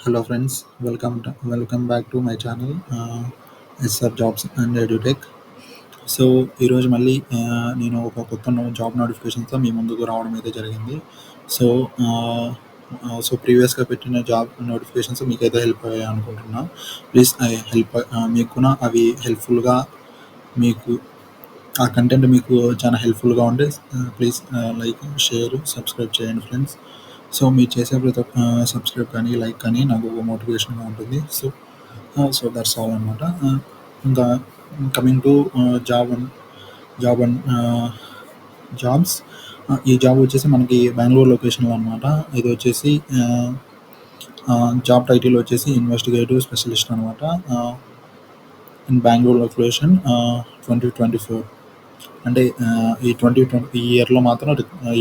Hello friends, welcome back to my channel SR Jobs and EduTech. So ఈరోజు మళ్ళీ నేను ఒక కొత్త జాబ్ నోటిఫికేషన్తో మీ ముందుకు రావడం అయితే జరిగింది. సో ప్రీవియస్గా పెట్టిన జాబ్ నోటిఫికేషన్స్ మీకైతే హెల్ప్ అయ్యాయి అనుకుంటున్నా. ప్లీజ్ మీకు కూడా అవి హెల్ప్ఫుల్గా మీకు ఆ కంటెంట్ మీకు చాలా హెల్ప్ఫుల్గా ఉంటే ప్లీజ్ లైక్ షేర్ సబ్స్క్రైబ్ చేయండి ఫ్రెండ్స్. సో మీరు చేసే ప్రతి ఒక్క సబ్స్క్రైబ్ కానీ లైక్ కానీ నాకు ఒక మోటివేషన్గా ఉంటుంది. సో దట్స్ ఆల్ అనమాట. ఇంకా coming to job and jobs. ఈ జాబ్ వచ్చేసి మనకి బెంగళూరు లొకేషన్లో అనమాట. ఇది వచ్చేసి జాబ్ టైటిల్ వచ్చేసి ఇన్వెస్టిగేటివ్ స్పెషలిస్ట్ అనమాట. ఇన్ బెంగళూరు లొకేషన్ 2024 అంటే ఈ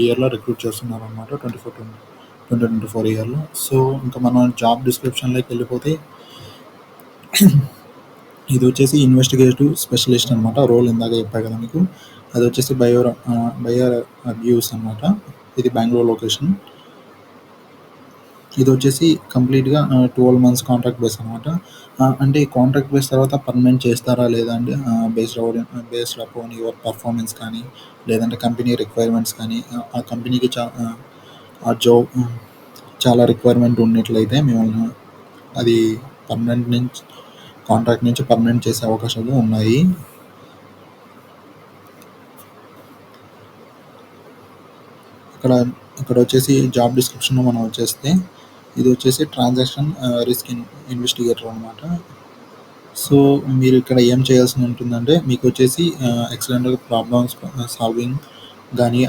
ఇయర్లో రిక్రూట్ చేస్తున్నారు అనమాట. 2024 ఇయర్లో. సో ఇంకా మనం జాబ్ డిస్క్రిప్షన్లోకి వెళ్ళిపోతే ఇది వచ్చేసి ఇన్వెస్టిగేటివ్ స్పెషలిస్ట్ అనమాట. రోల్ ఇందాక చెప్పా కదా మీకు, అది వచ్చేసి బయర్ అబ్యూస్ అనమాట. ఇది బెంగళూరు లొకేషన్. ఇది వచ్చేసి కంప్లీట్గా 12 months కాంట్రాక్ట్ బేస్ అనమాట. అంటే కాంట్రాక్ట్ బేస్ తర్వాత పర్మనెంట్ చేస్తారా లేదా అంటే బేస్డ్ అపాన్ యువర్ పర్ఫార్మెన్స్ కానీ, లేదంటే కంపెనీ రిక్వైర్మెంట్స్ కానీ, ఆ కంపెనీకి ఆ జాబ్ చాలా రిక్వైర్మెంట్ ఉన్నట్లయితే మేము అది కాంట్రాక్ట్ నుంచి పర్మనెంట్ చేసే అవకాశాలు ఉన్నాయి. ఇక్కడ వచ్చేసి జాబ్ డిస్క్రిప్షన్లో మనం వచ్చేస్తే ఇది వచ్చేసి ట్రాన్సాక్షన్ రిస్క్ ఇన్వెస్టిగేటర్ అనమాట. సో మీరు ఇక్కడ ఏం చేయాల్సి ఉంటుందంటే మీకు వచ్చేసి ఎక్సలెంట్ ప్రాబ్లమ్స్ సాల్వింగ్ కానీ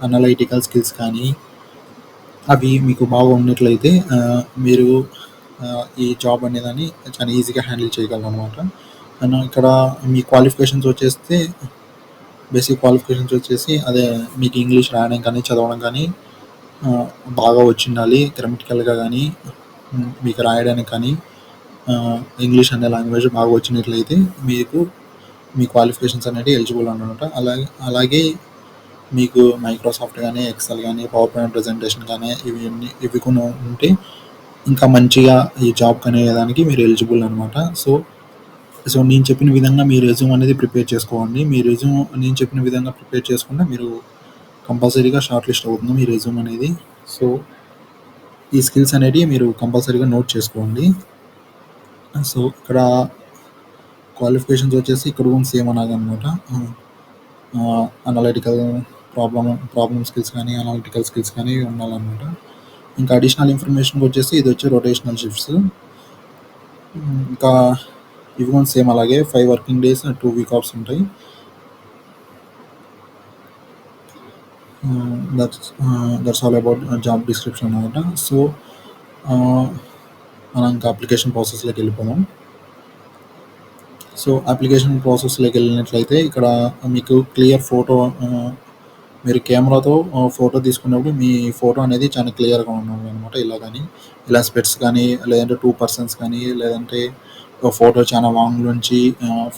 అనలైటికల్ స్కిల్స్ కానీ అవి మీకు బాగా ఉన్నట్లయితే మీరు ఈ జాబ్ అనేదాన్ని చాలా ఈజీగా హ్యాండిల్ చేయగలరు అనమాట. అండ్ ఇక్కడ మీ క్వాలిఫికేషన్స్ వచ్చేస్తే బేసిక్ క్వాలిఫికేషన్స్ వచ్చేసి అదే మీకు ఇంగ్లీష్ రాయడం కానీ చదవడం కానీ బాగా వచ్చిండాలి. గ్రామటికల్గా కానీ మీకు రాయడానికి కానీ ఇంగ్లీష్ అనే లాంగ్వేజ్ బాగా వచ్చినట్లయితే మీకు మీ క్వాలిఫికేషన్స్ అనేవి ఎలిజిబుల్ అనమాట. అలాగే మీకు మైక్రోసాఫ్ట్ కానీ, ఎక్సెల్ కానీ, పవర్ పాయింట్ ప్రజెంటేషన్ కానీ ఇవి కొన్ని ఉంటే ఇంకా మంచిగా ఈ జాబ్ అనేదానికి మీరు ఎలిజిబుల్ అనమాట. సో నేను చెప్పిన విధంగా మీ రెజ్యూమ్ అనేది ప్రిపేర్ చేసుకోండి. నేను చెప్పిన విధంగా ప్రిపేర్ చేసుకుంటే మీరు కంపల్సరీగా షార్ట్ లిస్ట్ అవుతుంది మీ రెజ్యూమ్ అనేది. సో ఈ స్కిల్స్ అనేవి మీరు కంపల్సరీగా నోట్ చేసుకోండి. సో ఇక్కడ క్వాలిఫికేషన్స్ వచ్చేసి ఇక్కడ కూడా సేమ్ అనమాట. అనలిటికల్ ప్రాబ్లమ్ స్కిల్స్ కానీ, అనలిటికల్ స్కిల్స్ కానీ ఉండాలన్నమాట. ఇంకా అడిషనల్ ఇన్ఫర్మేషన్కి వచ్చేసి ఇది వచ్చి రొటేషనల్ షిఫ్ట్స్. ఇంకా ఇవి కూడా సేమ్ అలాగే 5 working days 2 week offs ఉంటాయి. That's all about job description అనమాట. సో మనం ఇంకా అప్లికేషన్ ప్రాసెస్లోకి వెళ్ళిపోదాం. సో అప్లికేషన్ ప్రాసెస్లోకి వెళ్ళినట్లయితే ఇక్కడ మీకు క్లియర్ ఫోటో, మీరు కెమెరాతో ఫోటో తీసుకున్నప్పుడు మీ ఫోటో అనేది చాలా క్లియర్గా ఉండాలి అనమాట. ఇలా స్పెట్స్ కానీ, లేదంటే 2 persons కానీ, లేదంటే ఫోటో చాలా లాంగ్ నుంచి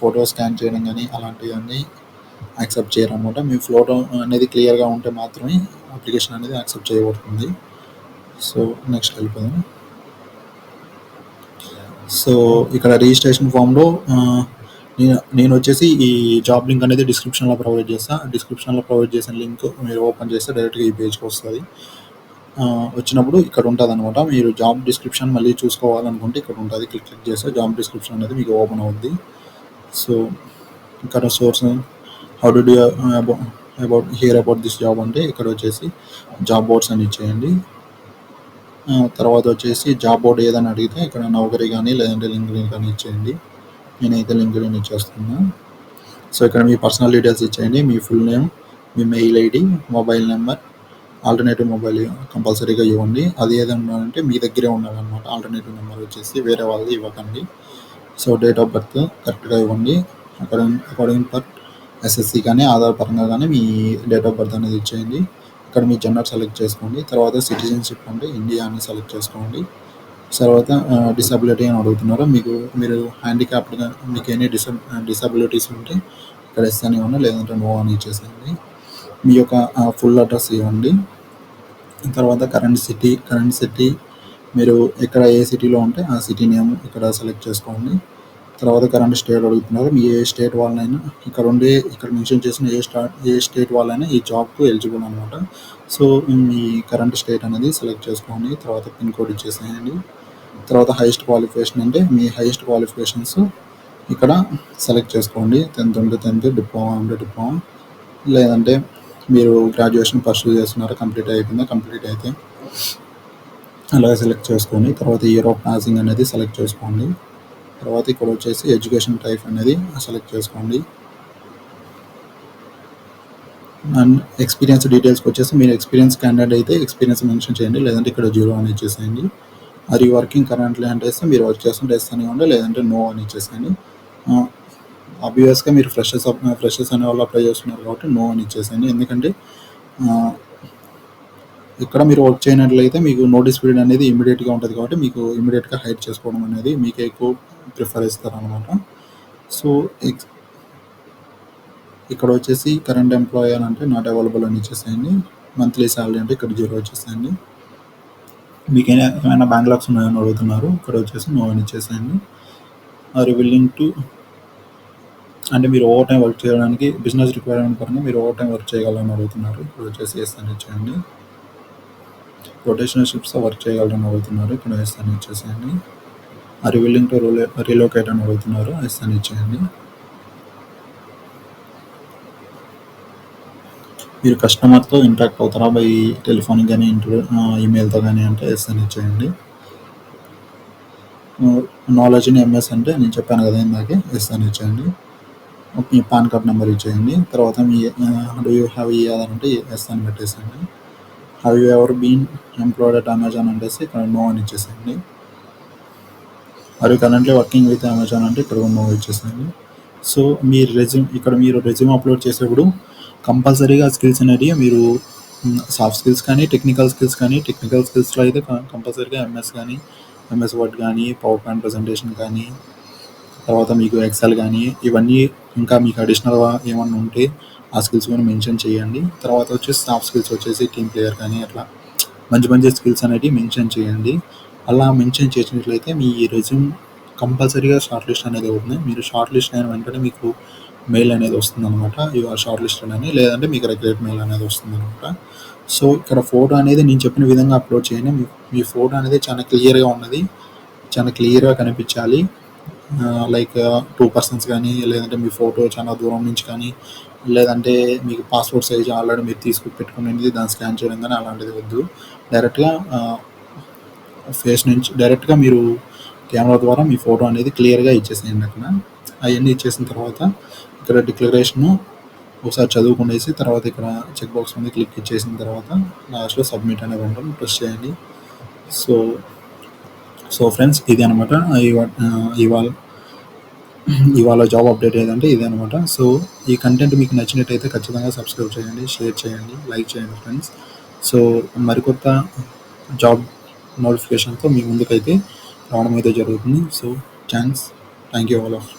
ఫోటో స్కాన్ చేయడం కానీ అలాంటివన్నీ యాక్సెప్ట్ చేయరు అనమాట. మీ ఫోటో అనేది క్లియర్గా ఉంటే మాత్రమే అప్లికేషన్ అనేది యాక్సెప్ట్ చేయబడుతుంది. సో నెక్స్ట్ వెళ్ళిపోదాం. సో ఇక్కడ రిజిస్ట్రేషన్ ఫామ్లో నేను వచ్చేసి ఈ జాబ్ లింక్ అనేది డిస్క్రిప్షన్లో ప్రొవైడ్ చేస్తాను. డిస్క్రిప్షన్లో ప్రొవైడ్ చేసిన లింక్ మీరు ఓపెన్ చేస్తే డైరెక్ట్గా ఈ పేజ్కి వస్తుంది. వచ్చినప్పుడు ఇక్కడ ఉంటుంది అనమాట. మీరు జాబ్ డిస్క్రిప్షన్ మళ్ళీ చూసుకోవాలనుకుంటే ఇక్కడ ఉంటుంది. క్లిక్ చేస్తే జాబ్ డిస్క్రిప్షన్ అనేది మీకు ఓపెన్ అవుద్ది. సో ఇక్కడ source how do you about this job అంటే ఇక్కడ వచ్చేసి జాబ్ బోర్డ్స్ అని ఇచ్చేయండి. తర్వాత వచ్చేసి జాబ్ బోర్డ్ ఏదని అడిగితే ఇక్కడ నౌకరీ కానీ, లేదంటే లింక్డ్ఇన్ కానీ ఇచ్చేయండి. నేనైతే లింక్డ్ఇన్ ఇచ్చేస్తున్నా. సో ఇక్కడ మీ పర్సనల్ డీటెయిల్స్ ఇచ్చేయండి. మీ ఫుల్ నేమ్, మీ mail ID, mobile number, alternative mobile కంపల్సరీగా ఇవ్వండి. అది ఏదైనా ఉంటే మీ దగ్గరే ఉండాలన్నమాట. ఆల్టర్నేటివ్ నెంబర్ వచ్చేసి వేరే వాళ్ళది ఇవ్వకండి. సో డేట్ ఆఫ్ బర్త్ కరెక్ట్గా ఇవ్వండి. అకార్డింగ్ ఫర్ ఎస్ఎస్సి కానీ, ఆధార్ పరంగా కానీ మీ డేట్ ఆఫ్ బర్త్ అనేది ఇచ్చేయండి. ఇక్కడ మీ జెండర్ సెలెక్ట్ చేసుకోండి. తర్వాత సిటిజన్షిప్ అంటే ఇండియా అని సెలెక్ట్ చేసుకోండి. తర్వాత డిసబిలిటీ అని అడుగుతున్నారు. మీరు హ్యాండిక్యాప్డ్గా మీకు ఎనీ డిసబిలిటీస్ ఉంటే ఇక్కడ ఎస్ అని ఇవ్వండి, లేదంటే నో అని ఇచ్చేసేయండి. మీ యొక్క ఫుల్ అడ్రస్ ఇవ్వండి. తర్వాత కరెంట్ సిటీ మీరు ఎక్కడ ఏ సిటీలో ఉంటే ఆ సిటీ నేమ్ ఇక్కడ సెలెక్ట్ చేసుకోండి. తర్వాత కరెంట్ స్టేట్ అడుగుతున్నారు. మీ ఏ స్టేట్ వాళ్ళైనా ఇక్కడ మెన్షన్ చేసిన ఏ స్టేట్ వాళ్ళైనా ఈ జాబ్‌కు ఎలిజిబుల్ అనమాట. సో, మీ కరెంట్ స్టేట్ అనేది సెలెక్ట్ చేసుకోండి. తర్వాత పిన్ కోడ్ ఇచ్చేసేయండి. తర్వాత హైయెస్ట్ క్వాలిఫికేషన్ అంటే మీ హైయెస్ట్ క్వాలిఫికేషన్స్ ఇక్కడ సెలెక్ట్ చేసుకోండి. 10th ఉంటే 10th, డిప్లొమా ఉంటే డిప్లొమా, లేదంటే మీరు గ్రాడ్యుయేషన్ పర్సూ చేస్తున్నారా, కంప్లీట్ అయిపోయిందా, కంప్లీట్ అయితే అలాగే సెలెక్ట్ చేసుకొని తర్వాత ఇయర్ ఆఫ్ పాసింగ్ అనేది సెలెక్ట్ చేసుకోండి. తర్వాత ఇక్కడ వచ్చేసి ఎడ్యుకేషన్ టైప్ అనేది సెలెక్ట్ చేసుకోండి. అండ్ ఎక్స్పీరియన్స్ డీటెయిల్స్కి వచ్చేసి మీరు ఎక్స్పీరియన్స్ క్యాండిడేట్ అయితే ఎక్స్పీరియన్స్ మెన్షన్ చేయండి, లేదంటే ఇక్కడ 0 అని ఇచ్చేసేయండి. ఆర్ యూ వర్కింగ్ కరెంట్లీ అంటే మీరు వర్క్ చేస్తుంటే ఎస్ అని ఇవ్వండి, లేదంటే నో అని ఇచ్చేసేయండి. ఆబ్వియస్గా మీరు ఫ్రెషర్స్ అనే వాళ్ళు అప్లై చేస్తున్నారు కాబట్టి నో అని ఇచ్చేసేయండి. ఎందుకంటే ఇక్కడ మీరు వర్క్ చేయనట్లయితే మీకు నోటీస్ పీరియడ్ అనేది ఇమీడియట్గా ఉంటుంది కాబట్టి మీకు ఇమీడియట్గా హైడ్ చేసుకోవడం అనేది మీకే ఎక్కువ ప్రిఫర్ ఇస్తారనమాట. సో ఇక్కడ వచ్చేసి కరెంట్ ఎంప్లాయీ అని అంటే నాట్ అవైలబుల్ అని ఇచ్చేసేయండి. మంత్లీ శాలరీ అంటే ఇక్కడ 0 వచ్చేసేయండి. మీకు ఏమైనా బ్యాంక్లాగ్స్ ఉన్నాయని అడుగుతున్నారు, ఇక్కడ వచ్చేసి నో అని ఇచ్చేసేయండి. ఆర్ విల్లింగ్ టు అంటే మీరు ఓవర్ టైం వర్క్ చేయడానికి బిజినెస్ రిక్వైర్మెంట్ పరంగా మీరు ఓవర్ టైం వర్క్ చేయగలరని అడుగుతున్నారు, ఇక్కడ వచ్చేసి ఎస్ అని ఇచ్చేయండి. రొటేషనల్ షిఫ్ట్స్తో వర్క్ చేయగలరని అడుగుతున్నారు, ఇక్కడ ఎస్ అని ఇచ్చేసేయండి. ఆర్ విల్లింగ్ టు రిలోకేట్ అని అడుగుతున్నారు, ఎస్ అని ఇచ్చేయండి. మీరు కస్టమర్తో ఇంటరాక్ట్ అవుతారా బై టెలిఫోనిక్ కానీ ఈమెయిల్తో కానీ అంటే ఎస్ అని ఇచ్చేయండి. నాలెడ్జ్ ఇన్ ఎంఎస్ అంటే నేను చెప్పాను కదా ఇందాకే, ఎస్ అని ఇచ్చేయండి. మీ పాన్ కార్డ్ నెంబర్ ఇచ్చేయండి. తర్వాత మీ డూ యూ హ్యావ్ ఈ ఆధార్ అంటే ఎస్ అని పెట్టేసేయండి. Have you ever been employed at Amazon అంటేసి ఇక్కడ నో అని ఇచ్చేసేయండి. Are you currently working with Amazon అంటే ఇక్కడ నో ఇచ్చేసేయండి. సో మీరు రెజ్యూమ్ అప్లోడ్ చేసేప్పుడు కంపల్సరీగా స్కిల్స్ అనేవి మీరు సాఫ్ట్ స్కిల్స్ కానీ టెక్నికల్ స్కిల్స్లో అయితే కంపల్సరీగా ఎంఎస్ వర్డ్ కానీ పవర్ పాయింట్ ప్రజెంటేషన్ కానీ తర్వాత మీకు ఎక్సెల్ కానీ ఇవన్నీ ఇంకా మీకు అడిషనల్గా ఏమన్నా ఉంటే ఆ స్కిల్స్ కూడా మెన్షన్ చేయండి. తర్వాత వచ్చేసి సాఫ్ట్ స్కిల్స్ వచ్చేసి టీమ్ ప్లేయర్ కానీ అట్లా మంచి స్కిల్స్ అనేవి మెన్షన్ చేయండి. అలా మెన్షన్ చేసినట్లయితే మీ రెజ్యూమ్ కంపల్సరీగా షార్ట్ లిస్ట్ అనేది అవుతుంది. మీరు షార్ట్ లిస్ట్ అయిన వెంటనే మీకు మెయిల్ అనేది వస్తుందన్నమాట, యు ఆర్ షార్ట్ లిస్టెడ్ అని, లేదంటే మీకు రెగ్యులర్ మెయిల్ అనేది వస్తుందన్నమాట. సో ఇక్కడ ఫోటో అనేది నేను చెప్పిన విధంగా అప్లోడ్ చేయండి. మీ ఫోటో అనేది చాలా క్లియర్గా కనిపించాలి. లైక్ 2 పర్సన్స్ కానీ, లేదంటే మీ ఫోటో చాలా దూరం నుంచి కానీ, లేదంటే మీకు పాస్పోర్ట్ సైజ్ ఆల్రెడీ మీరు తీసుకుని పెట్టుకునేది దాన్ని స్కాన్ చేయడం కానీ అలాంటిది వద్దు. డైరెక్ట్గా మీరు కెమెరా ద్వారా మీ ఫోటో అనేది క్లియర్గా ఇచ్చేసేయండి. అక్కడ అవన్నీ ఇచ్చేసిన తర్వాత ఇక్కడ డిక్లరేషన్ ఒకసారి చదువుకునేసి తర్వాత ఇక్కడ చెక్ బాక్స్ మీద క్లిక్ ఇచ్చేసిన తర్వాత లాస్ట్లో సబ్మిట్ అనేది ఉంటుంది, ప్రెస్ చేయండి. సో ఫ్రెండ్స్ ఇది అనమాట ఇవాళ జాబ్ అప్డేట్ ఏదంటే ఇదే అనమాట. సో ఈ కంటెంట్ మీకు నచ్చినట్టయితే ఖచ్చితంగా సబ్స్క్రైబ్ చేయండి, షేర్ చేయండి, లైక్ చేయండి ఫ్రెండ్స్. సో మరికొత్త జాబ్ నోటిఫికేషన్తో మీ ముందుకైతే రావడం అయితే జరుగుతుంది. So thank you all of